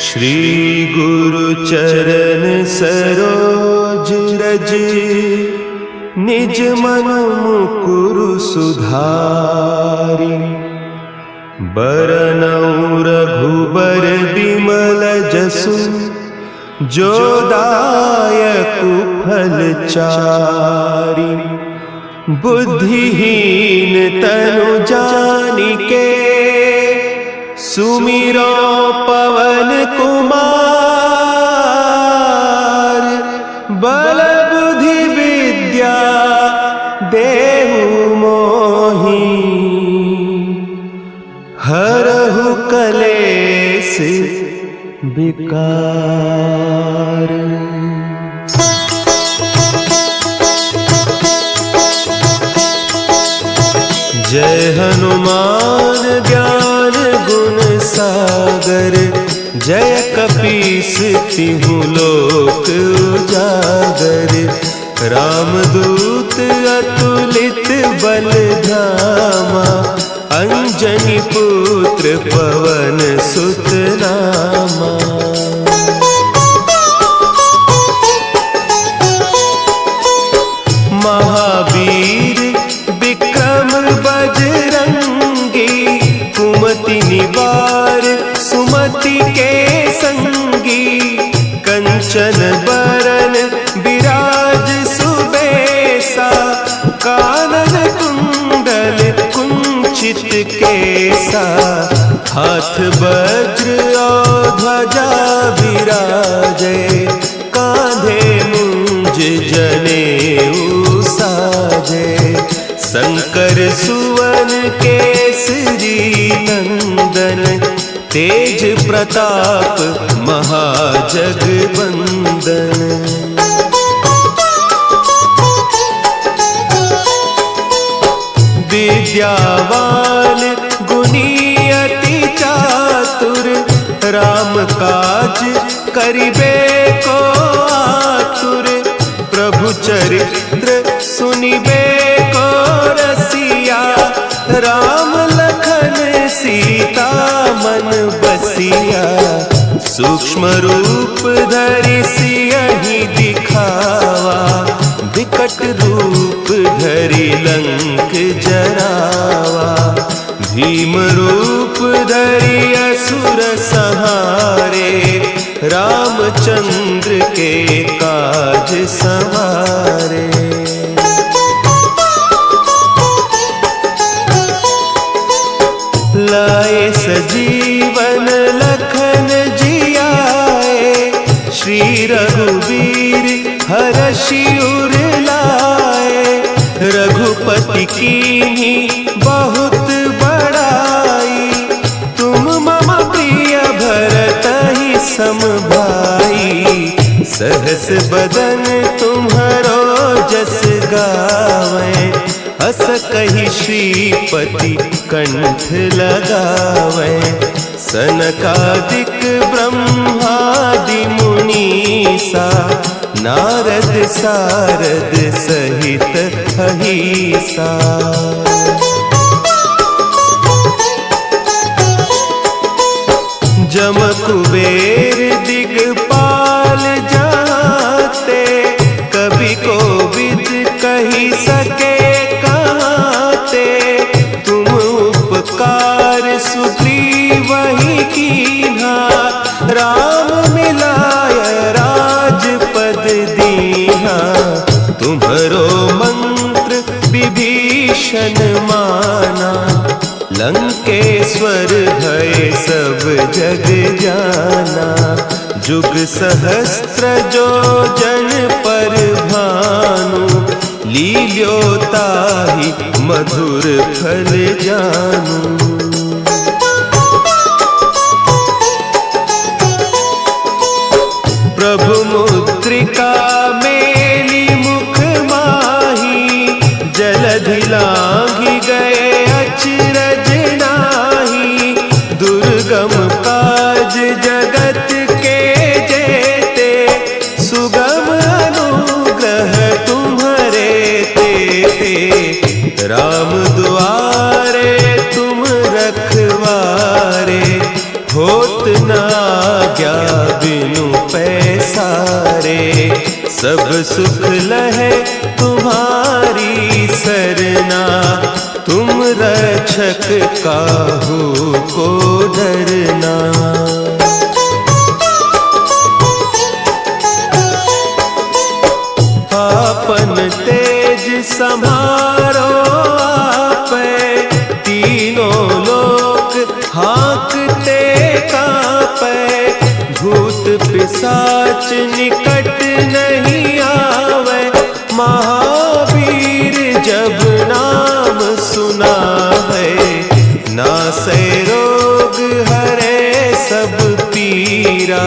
श्री गुरु चरण सरोज रज, निज मन मुकुरु सुधारि। बरनउँ रघुबर बिमल जसु, जो दायकु फल चारि। बुद्धिहीन तनु जानिके, सुमिरो पवन कुमार। बल बुद्धि विद्या देहु मोहि, हरहु कलेस विकार। जय हनुमान ज्ञान गुण सागर, जय कपीस तिहु लोक उजागर। रामदूत अतुलित बल धामा, अंजनी पुत्र पवन सुत नामा। महावीर विक्रम बजरंगी, कुमति निवार सुमति के संगी। कंचन बरन विराज सुबेसा, कानन कुंडल कुंचित केसा। हाथ वज्र और ध्वजा विराजे, कांधे मुंज जनेऊ साजे। शंकर सुवन केसरी नंदन, तेज प्रताप महाजगवंदन। विद्यावान गुणी अति चातुर, राम काज करिबे को आतुर। प्रभु चरित्र सुनिबे को रसिया, राम लखन सीता मन बसिया। सूक्ष्म रूप धरि सियहि दिखावा, विकट रूप धरि लंक जरावा। भीम रूप धरि असुर संहारे, रामचंद्र के काज सवारे। लाए सजीवन लखन जियाए, श्री रघुवीर हरषि उर लाए। रघुपति कीन्ही बहुत बड़ाई, तुम मम प्रिय भरतहि सम भाई। सहस बदन तुम्हरो जस गावें, हस कहि श्रीपति कंठ लगावें। सनकादिक ब्रह्मादि मुनीसा, नारद सारद सहित अहीसा। जम कुबेर दिगपाल जाते, कवि कोविद कहि सके कहते। तुम उपकार सुग्रीवहि कीन्हा, राम मिलाय राजपद दीन्हा। तुम्हरो मंत्र विभीषण माना, लंकेश्वर भय सब जग जाना। जुग सहस्त्र जो जन पर भानु, लील्योताहि मधुर फल जानू। प्रभु मुद्रिका मेली मुख माही, जलधि लांघि गए अचरज नाही। दुर्गम काज जगत के जेते, सुगम अनुग्रह तुम्हरे तेते। राम दुआरे तुम रखवारे, होत न आज्ञा सब सुख लहे तुम्हारी सरना, तुम रक्षक काहू को डरना। आपन तेज संभारो आपे, तीनों लोक हाँकते कांपे। भूत पिशाच निकट नहीं आवे, महावीर जब नाम सुना है। नासै रोग हरे सब पीरा,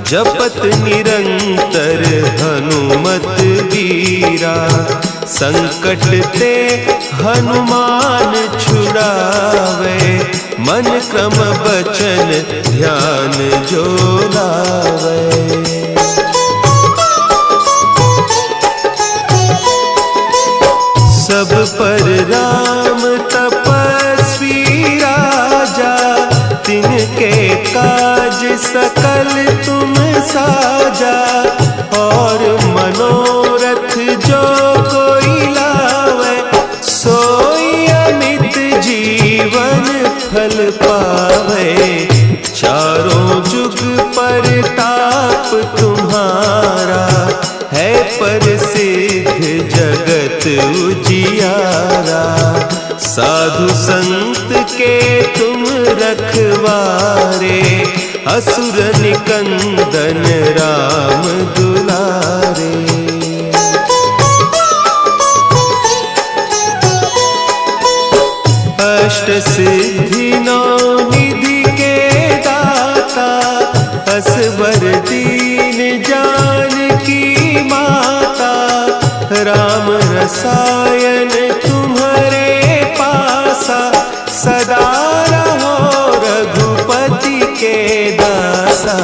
जपत निरंतर हनुमत बीरा। संकट ते हनुमान छुड़ावे, मन क्रम बचन ध्यान जो लावे। सब पर राम तपस्वी राजा, तिनके काज सकल तुम साजा। और मनोरथ जो कोई लावे, सोई अमित जीवन फल पावे। चारों जुग परताप तुम्हारा, है प्रसिद्ध जगत उजियारा। साधु संत के तुम रखवारे, असुर निकंदन राम दुलारे। अष्ट सिद्धि नौ निधि के दाता, असवर दीन जानकी माता। राम रसायन तुम्हारे पासा, सदा रहो रघुपति के दासा।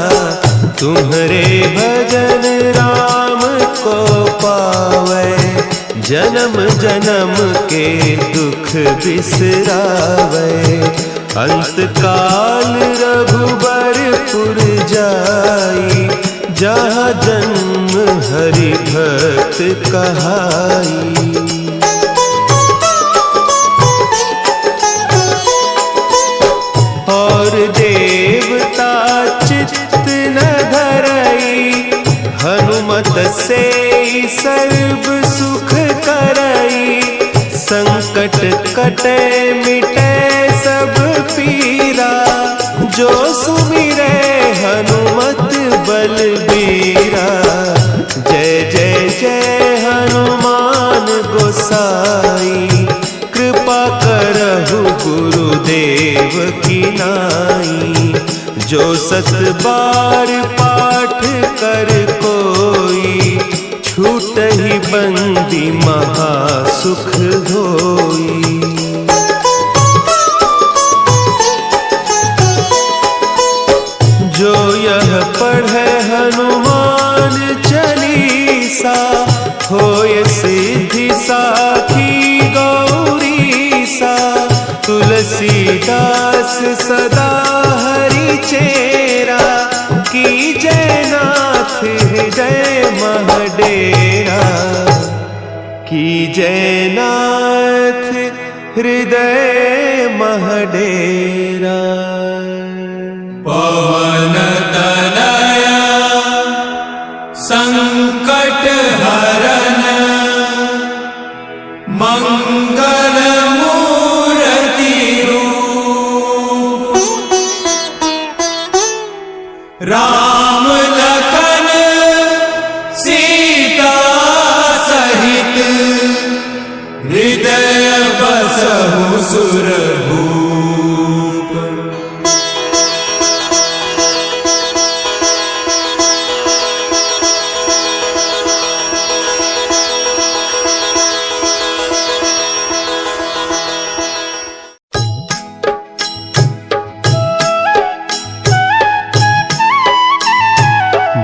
तुम्हारे भजन राम को पावे, जन्म जन्म के दुख बिसरावे। अंत काल रघुबरपुर जाई, जहाँ जन्म हरि भक्त कहाई। और देवता चित्त न धरई, हनुमत से सर्व सुख करई। संकट कटे मिटे सब पीरा, जो सुमिरे हनुमत बलबीरा। जय जय जय हनुमान गोसाई, कृपा करहु गुरुदेव की नाई। जो सत बार पाठ कर कोई, छूट ही बंदी महासुख होई। जो यह पढ़े हनुमान चालीसा, होय सिद्धि साखी गौरीसा। तुलसीदास सदा हरि चेरा, की जयनाथ हृदय महडेरा। की जयनाथ हृदय महडेरा। पवन तनया संकट हरन, मंगल मूर्ति रूप। राम लखन सीता सहित, हृदय बसहु सुरभूप।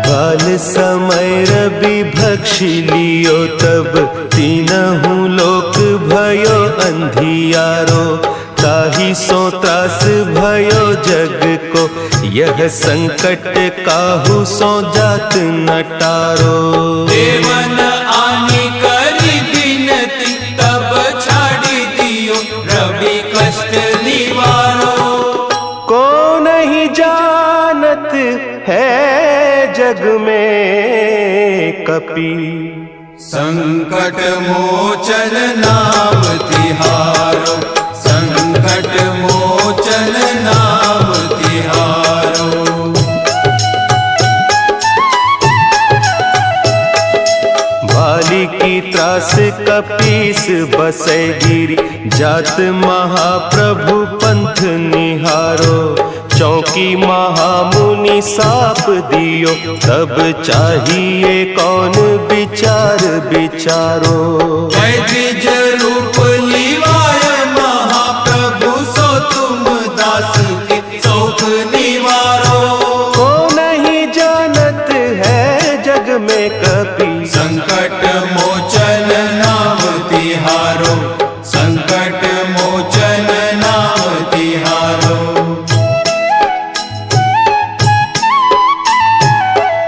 बाल समय रवि भक्षी लियो, तब तीनहु लोक भयो अंधियारो। ताहि सो त्रास भयो जग को, यह संकट काहू सो जात न टारो। देवन आनी करी बिनती तब छाड़ी दियो रवि कष्ट निवारो। को नहीं जानत है जग में कपि संकट मोचन नाम तिहारो। संकट मोचन नाम तिहारो। बाली की त्रास कपीस बसै गिरी जात महाप्रभु पंथ निहारो। चौकी महामुनि साप दियो तब चाहिए कौन विचार विचारो। द्विज रूप लिवाय महाप्रभु सो तुम दास के शोक निवारो। को नहीं जानत है जग में कपि संकट मोचन नाम तिहारो। संकट मोचन नाम तिहारो।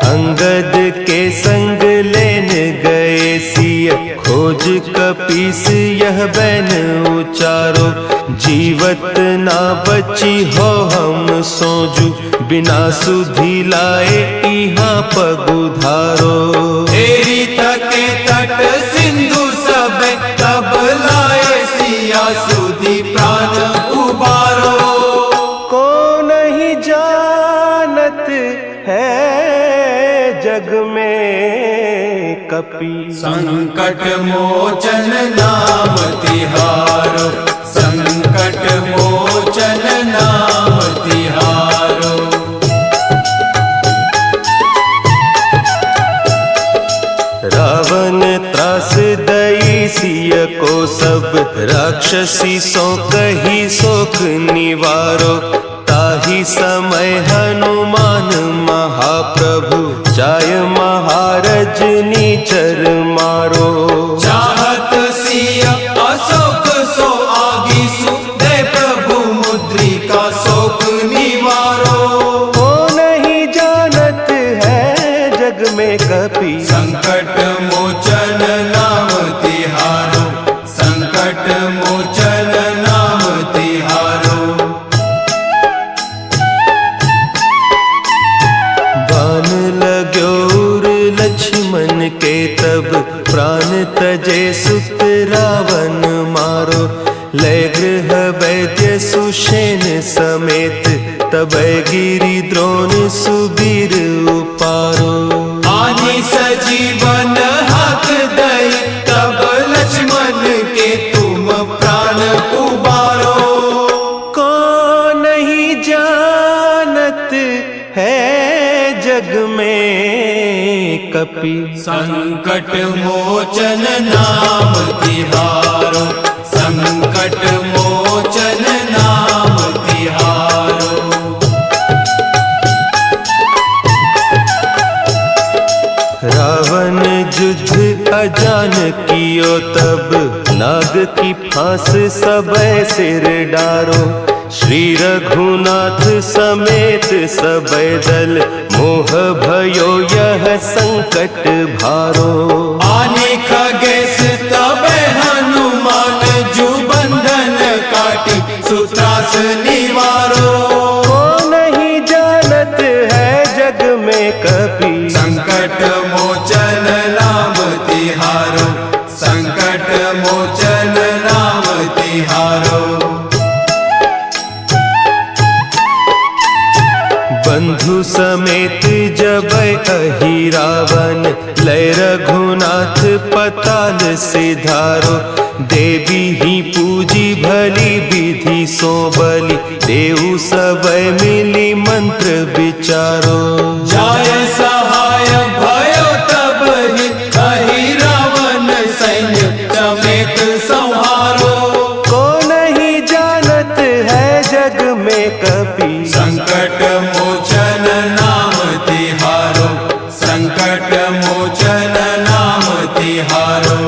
अंगद के संग लेन गए सिय खोज कपीस यह बैन उचारो। जीवत ना बची हो हम सोजू बिना सुधि लाए इहाँ पगुधारो। तेरी थके तट सिंधु सब तब लाए सिया सुधि प्राण उबारो। को नहीं जानत है जग में कपि संकट मोचन नाम तिहारो। संकट मोचन नाम तिहारो। रावण त्रास दई सिय को सब राक्षसी सो कही शोक निवारो। ताही समय हनुमान महाप्रभु जाय महारज नीचर मारो। चाहत सिया अशोक सो आगी सुदे प्रभु मुद्रिका शोक निवारो। को नहीं जानत है जग में कपि संकट मोचन नाम तिहारो। संकट मोचन नाम तिहारो। बान लाग्यो उर लक्ष्मण के तब प्राण तजे सुत रावण मारो। लय गृह वैद्य सुषेण समेत तब गिरि द्रोण सुबीर उपारो। आनी सजीवन हाथ दई तब लक्ष्मण के तुम प्राण उबारो। को नहीं जानत है जग में कपि संकट मोचन नाम तिहारो। संकट मोचन नाम तिहारो। रावण युद्ध अजान कियो तब नाग की फांस सबय सिर डारो। श्री रघुनाथ समेत सबय दल मोह भयो यह संकट भारो। आने खगेश तब हनुमान जु बंधन काटी सुत्रास निवारो। को नहीं जानत है जग में कपि संकट मोचन नाम तिहारो। संकट मोचन नाम तिहारो। बंधु समेत जब अहि रावण लय रघुनाथ पताल सिधारो। देवी ही पूजी भली विधि सो बलि देहु सबय मिली मंत्र विचारो। जाय सहाय भयो तब ही अहि रावण सैन्य समेत संहारो। को नहीं जानत है जग में कपि संकट मोचन नाम तिहारो। संकट मोचन नाम तिहारो।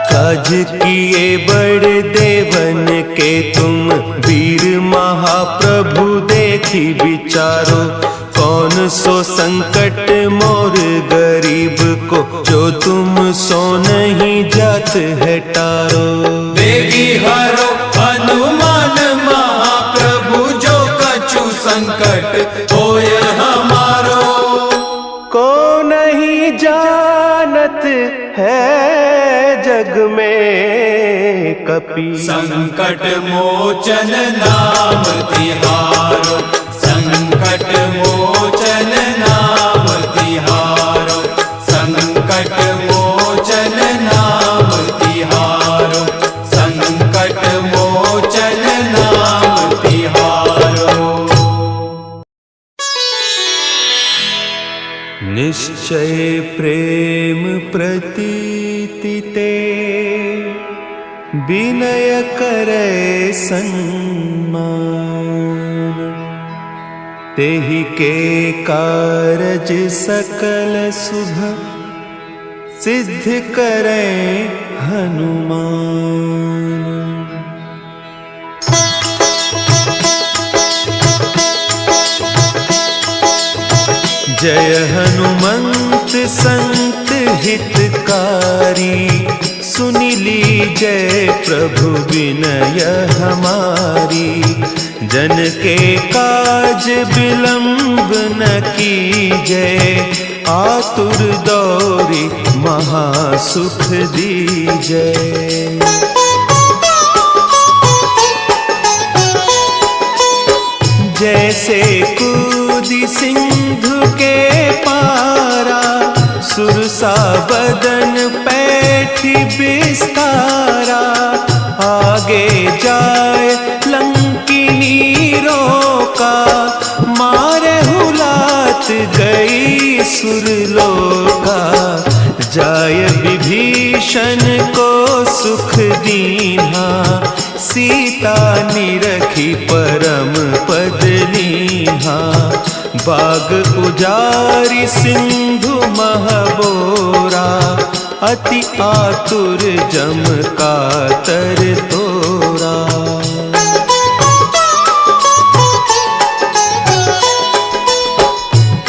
काज किए बड़ देवन के तुम वीर महाप्रभु देखी विचारो, कौन सो संकट मोर गरीब को, जो तुम सो नहीं जात है टारो। बेगी हरो हनुमान महाप्रभु, जो कछु संकट होय हमारो। को नहीं जानत है जग में कपि, संकट मोचन नाम तिहारो, संकट मोचन नाम तिहारो, संकट मोचन नाम तिहारो, संकट मोचन नाम तिहारो। निश्चय प्रेम प्रतीति ते, विनय करे सन्मान, तेहि के कारज सकल शुभ, सिद्ध करे हनुमान। जय हनुमंत संत हितकारी, सुनि लीजय प्रभु विनय हमारी। जन के काज विलंब न कीजय, आतुर दौरी महासुख दीजय। जैसे कूदी सिंधु के पारा, सुरसा बदन पैठी बिस्तारा। आगे जाए लंकिनी रोका, मारे हुलात गई सुरलोका। जाय विभीषण को सुख दीन्हा, सीता निरखी परम पद लीन्हा। बाग उजारी सिंधु महबोरा, अति आतुर जम कातर तोरा।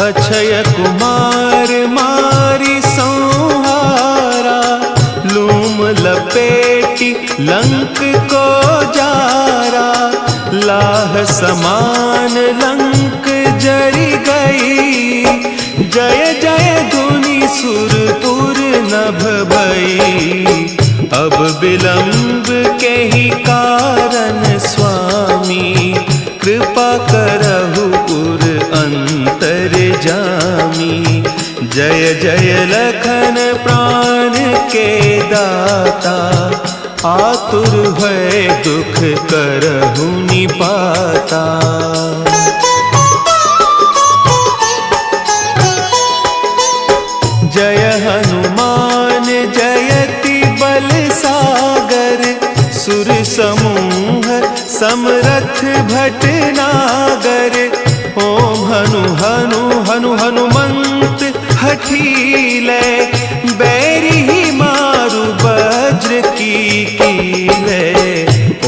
अक्षय कुमार मारी संहारा, लूम लपेटी लंक को जारा। लाह समान लंक जरी गई, जय जय धुनि सुरपुर नभ भई। अब विलंब के ही कारण स्वामी, कृपा करहु उर अंतर जामी। जय जय लखन प्राण के दाता, आतुर भय दुख करहु निपाता। जय हनुमान जयति बल सागर, सुर समूह समरथ भटनागर। ओम हनु हनु हनु हनुमंत हठीले, बैरी मारु वज्र की कीले।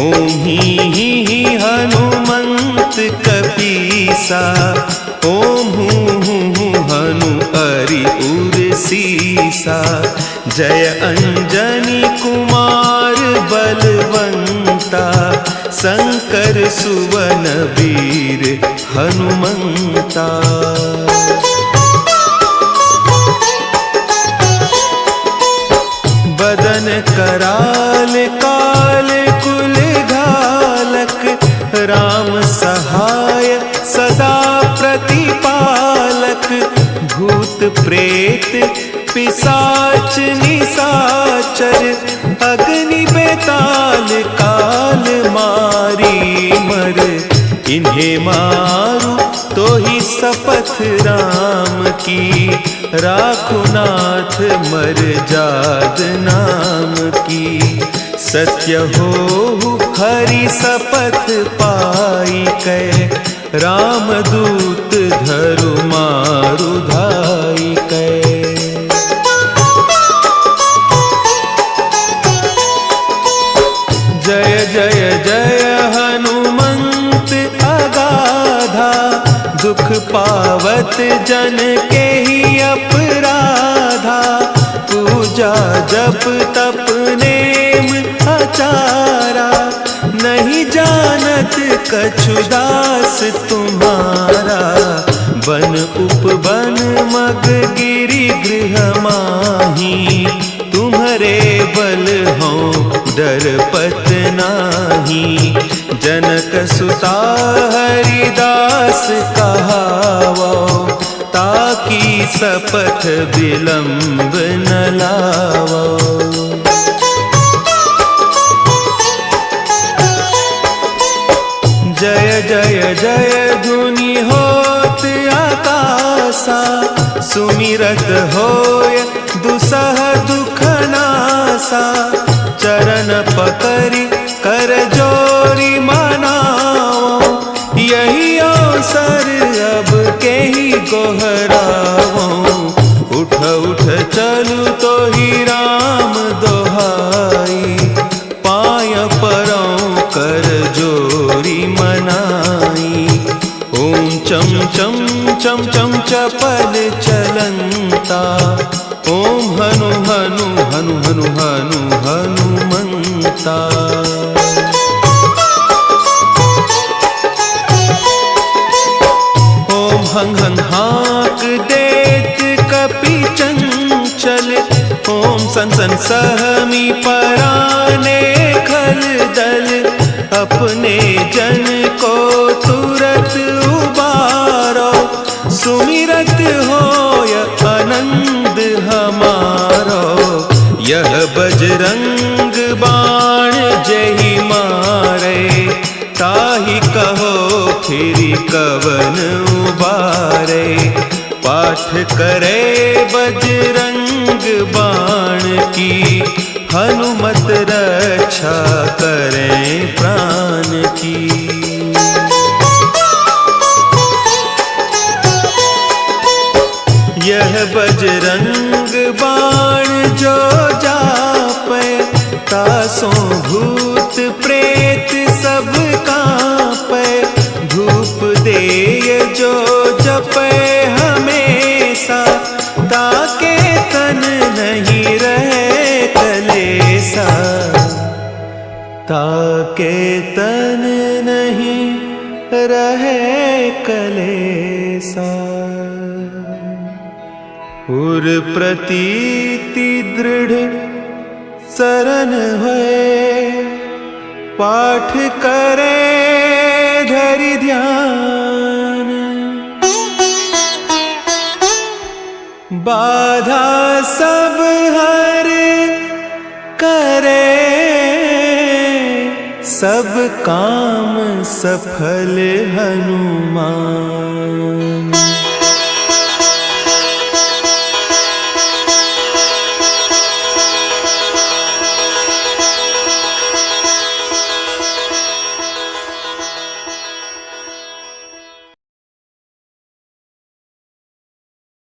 ओम ही हनुमंत कपीसा, ओम हूँ हनु हरि उर सीसा। जय अंजनी कुमार बलवंता, शंकर सुवन वीर हनुमंता। बदन कराल काल कुल घालक, राम सहाय सदा प्रतिपालक। भूत प्रेत पिशाच निशाचर, अग्नि बेताल काल मारी मर। इन्हें मारू तो ही शपथ राम की, राखो नाथ मर जाद नाम की। सत्य हो हरि शपथ पाई कै, राम दूत धरु मारु धाई कै। जय जय जय पावत जन के ही अपराधा, पूजा जप तप नेम आचारा, नहीं जानत कछु दास तुम्हारा। बन उपवन मग गिरि गृह माही, तुम्हारे बल हो डरपत नाही। जनक सुता हरिदास कहावो, ताकि सपथ विलंब न लावो। जय जय जय धुनि होत आकाशा, सुमिरत होय दुसह दुख नासा। चरण पकड़ि कर जोरी मनाओ, यही अवसर अब के ही गोहराओ। उठ उठ चलू तो ही राम दोहाई, पाय परों कर जोरी मनाई। ओम चम चम चम चम चपल चलंता, ओम हनु हनु हनु हनु हनु हनुमंता। ओम हंग हंग हाक देत कपि चंचल, ओम सन सन सहमी पराने खल दल। अपने जन को तुरत उबारो, सुमिरत होय आनंद हमारो। यह बजरंग बाण जहि मारे, ताहि कहो फिर कवन उबारे। पाठ करे बजरंग बाण की, हनुमत रक्षा करें प्राण की। यह बजरंग बाण जो जापे, तासों भूत प्रेत सब कांपे। धूप देय जो जपे हमेशा, ताके तन नहीं रहे कलेसा। ताके तन नहीं रहे कलेसा। उर प्रतीति दृढ़ शरण है, पाठ करे धरि ध्यान। बाधा सब हर करे, सब काम सफल हनुमान।